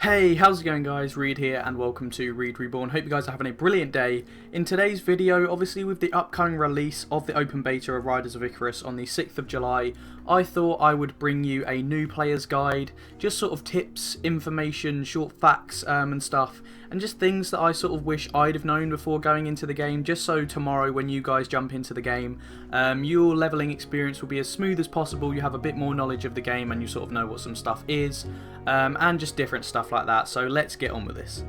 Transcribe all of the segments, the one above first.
Hey, how's it going guys? Reed here and welcome to ReadReborn. Hope you guys are having a brilliant day. In today's video, obviously with the upcoming release of the open beta of Riders of Icarus on the 6th of July, I thought I would bring you a new player's guide, just sort of tips, information, short facts and stuff, and just things that I sort of wish I'd have known before going into the game, just so tomorrow when you guys jump into the game, your leveling experience will be as smooth as possible, you have a bit more knowledge of the game and you sort of know what some stuff is, and just different stuff like that. So let's get on with this.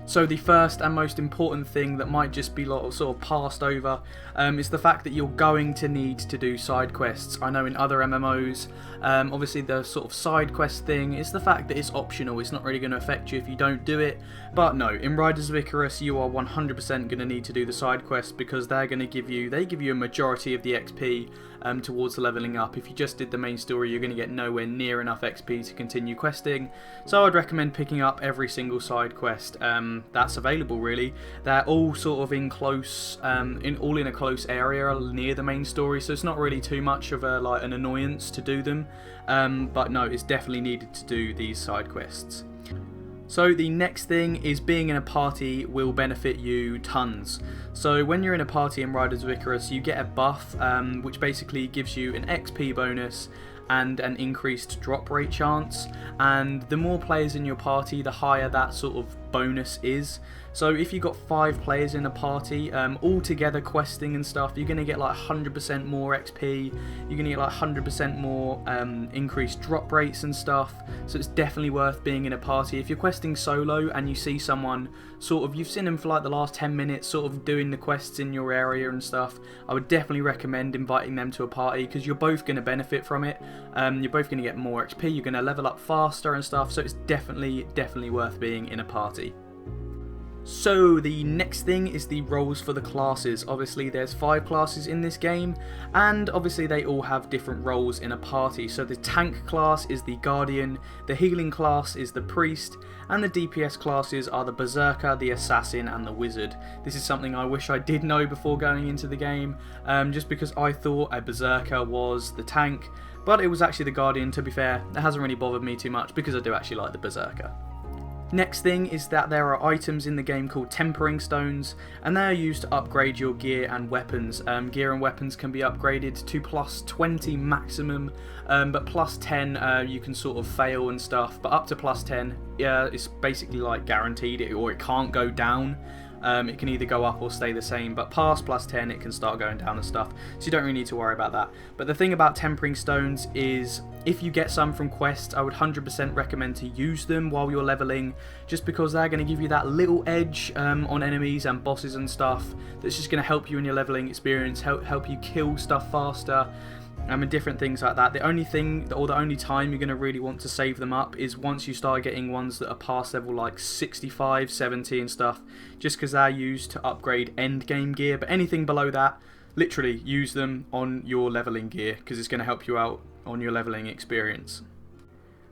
So the first and most important thing that might just be sort of passed over is the fact that you're going to need to do side quests. I know in other MMOs, obviously the sort of side quest thing is the fact that it's optional. It's not really going to affect you if you don't do it. But no, in Riders of Icarus you are 100% going to need to do the side quests because they're going to give you a majority of the XP towards leveling up. If you just did the main story, you're going to get nowhere near enough XP to continue questing. So I'd recommend picking up every single side quest that's available. Really, they're all sort of in close, all in a close area near the main story, so it's not really too much of an annoyance to do them. But no, it's definitely needed to do these side quests. So the next thing is being in a party will benefit you tons. So when you're in a party in Riders of Icarus, you get a buff which basically gives you an XP bonus and an increased drop rate chance, and the more players in your party, the higher that sort of bonus is. So if you've got 5 players in a party, all together questing and stuff, you're going to get like 100% more XP, you're going to get like 100% more increased drop rates and stuff, so it's definitely worth being in a party. If you're questing solo and you see someone, you've seen them for like the last 10 minutes sort of doing the quests in your area and stuff, I would definitely recommend inviting them to a party because you're both going to benefit from it. You're both going to get more XP, you're going to level up faster and stuff, so it's definitely worth being in a party. So the next thing is the roles for the classes. Obviously there's 5 classes in this game and obviously they all have different roles in a party. So the tank class is the guardian, the healing class is the priest, and the DPS classes are the berserker, the assassin and the wizard. This is something I wish I did know before going into the game, just because I thought a berserker was the tank, but it was actually the guardian. To be fair, it hasn't really bothered me too much because I do actually like the berserker. Next thing is that there are items in the game called tempering stones, and they are used to upgrade your gear and weapons. Gear and weapons can be upgraded to plus 20 maximum, but plus 10 you can sort of fail and stuff, but up to plus 10 it's basically like guaranteed, or it can't go down. It can either go up or stay the same, but past plus 10 it can start going down and stuff, so you don't really need to worry about that. But the thing about tempering stones is if you get some from quests, I would 100% recommend to use them while you're leveling, just because they're going to give you that little edge on enemies and bosses and stuff that's just going to help you in your leveling experience, help you kill stuff faster, and different things like that. The only thing, or the only time you're going to really want to save them up is once you start getting ones that are past level like 65, 70 and stuff, just because they're used to upgrade end game gear. But anything below that, literally use them on your leveling gear because it's going to help you out on your leveling experience.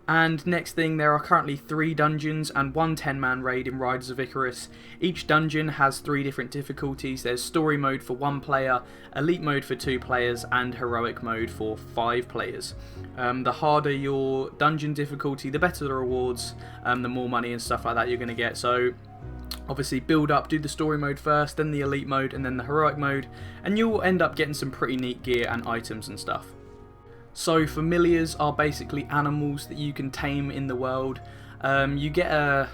And next thing, there are currently 3 dungeons and 1 10-man raid in Riders of Icarus. Each dungeon has 3 different difficulties. There's story mode for 1 player, elite mode for 2 players, and heroic mode for 5 players. The harder your dungeon difficulty, the better the rewards, the more money and stuff like that you're going to get. So obviously build up, do the story mode first, then the elite mode, and then the heroic mode, and you'll end up getting some pretty neat gear and items and stuff. So familiars are basically animals that you can tame in the world. You get a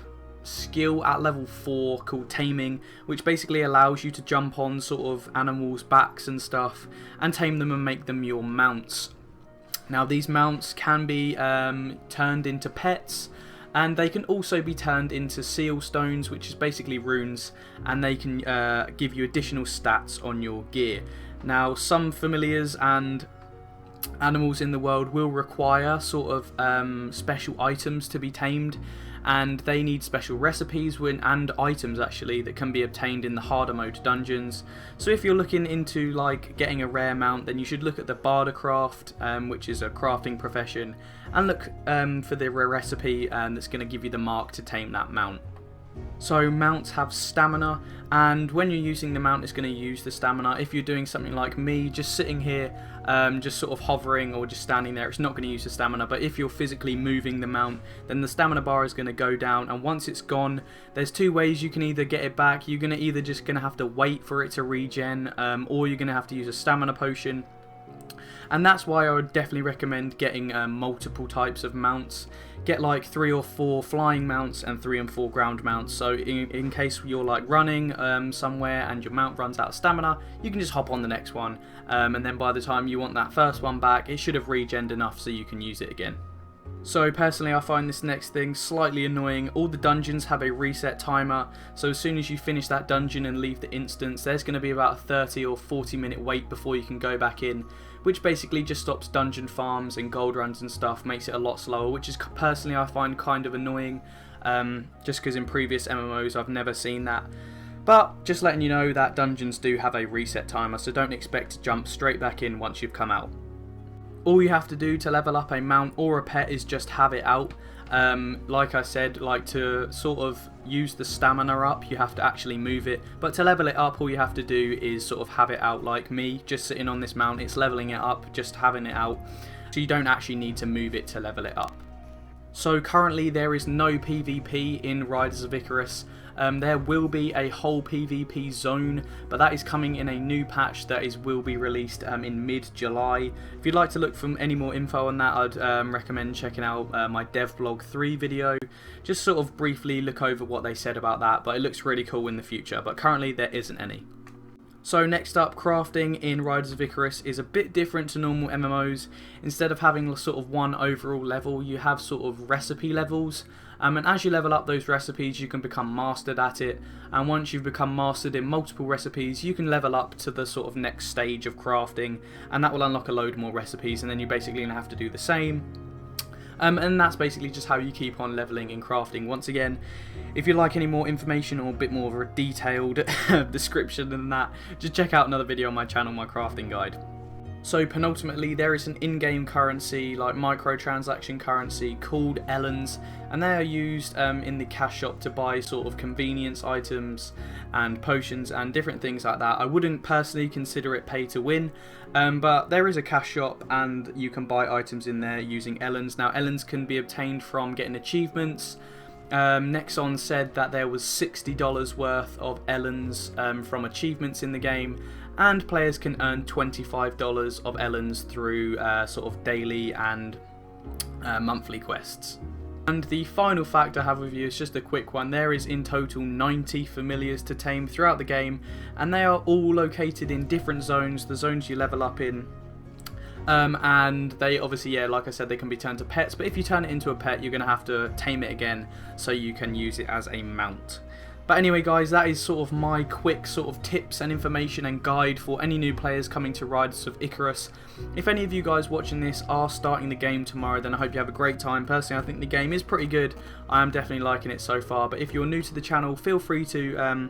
skill at level 4 called taming, which basically allows you to jump on sort of animals' backs and stuff and tame them and make them your mounts. Now these mounts can be turned into pets, and they can also be turned into seal stones, which is basically runes, and they can give you additional stats on your gear. Now some familiars and animals in the world will require sort of special items to be tamed, and they need special recipes and items actually that can be obtained in the harder mode dungeons. So if you're looking into like getting a rare mount, then you should look at the bardercraft, which is a crafting profession, and look for the rare recipe that's going to give you the mark to tame that mount. So mounts have stamina, and when you're using the mount, it's going to use the stamina. If you're doing something like me, just sitting here, just sort of hovering or just standing there, it's not going to use the stamina. But if you're physically moving the mount, then the stamina bar is going to go down, and once it's gone, there's two ways you can either get it back. You're going to either just going to have to wait for it to regen, or you're going to have to use a stamina potion. And that's why I would definitely recommend getting multiple types of mounts. Get like 3 or 4 flying mounts and 3 and 4 ground mounts. So in case you're like running somewhere and your mount runs out of stamina, you can just hop on the next one. And then by the time you want that first one back, it should have regened enough so you can use it again. So personally, I find this next thing slightly annoying. All the dungeons have a reset timer, so as soon as you finish that dungeon and leave the instance, there's going to be about a 30 or 40 minute wait before you can go back in, which basically just stops dungeon farms and gold runs and stuff, makes it a lot slower, which is personally I find kind of annoying, just because in previous MMOs I've never seen that. But just letting you know that dungeons do have a reset timer, so don't expect to jump straight back in once you've come out. All you have to do to level up a mount or a pet is just have it out. Like I said, like to sort of use the stamina up, you have to actually move it. But to level it up, all you have to do is sort of have it out like me, just sitting on this mount. It's leveling it up, just having it out. So you don't actually need to move it to level it up. So currently there is no PvP in Riders of Icarus. There will be a whole PvP zone, but that is coming in a new patch that will be released in mid-July. If you'd like to look for any more info on that, I'd recommend checking out my devblog 3 video. Just sort of briefly look over what they said about that, but it looks really cool in the future, but currently there isn't any. So next up, crafting in Riders of Icarus is a bit different to normal MMOs. Instead of having sort of one overall level, you have sort of recipe levels. And as you level up those recipes, you can become mastered at it. And once you've become mastered in multiple recipes, you can level up to the sort of next stage of crafting. And that will unlock a load more recipes, and then you're basically going to have to do the same. And that's basically just how you keep on leveling in crafting. Once again, if you'd like any more information or a bit more of a detailed description than that, just check out another video on my channel, my crafting guide. So penultimately, there is an in-game currency, like microtransaction currency, called Ellens, and they are used in the cash shop to buy sort of convenience items and potions and different things like that. I wouldn't personally consider it pay to win, but there is a cash shop and you can buy items in there using Ellens. Now Ellens can be obtained from getting achievements. Nexon said that there was $60 worth of Ellens from achievements in the game, and players can earn $25 of Ellens through sort of daily and monthly quests. And the final fact I have with you is just a quick one. There is in total 90 familiars to tame throughout the game, and they are all located in different zones, the zones you level up in. And they obviously, yeah, like I said, they can be turned to pets, but if you turn it into a pet, you're going to have to tame it again so you can use it as a mount. But anyway guys, that is sort of my quick sort of tips and information and guide for any new players coming to Riders of Icarus. If any of you guys watching this are starting the game tomorrow, then I hope you have a great time. Personally, I think the game is pretty good. I am definitely liking it so far, but if you're new to the channel, feel free to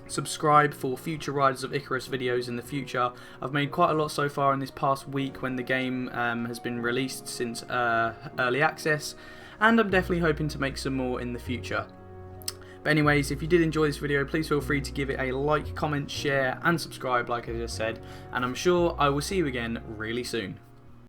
subscribe for future Riders of Icarus videos in the future. I've made quite a lot so far in this past week when the game has been released since early access, and I'm definitely hoping to make some more in the future. But anyways, if you did enjoy this video, please feel free to give it a like, comment, share and subscribe like I just said, and I'm sure I will see you again really soon.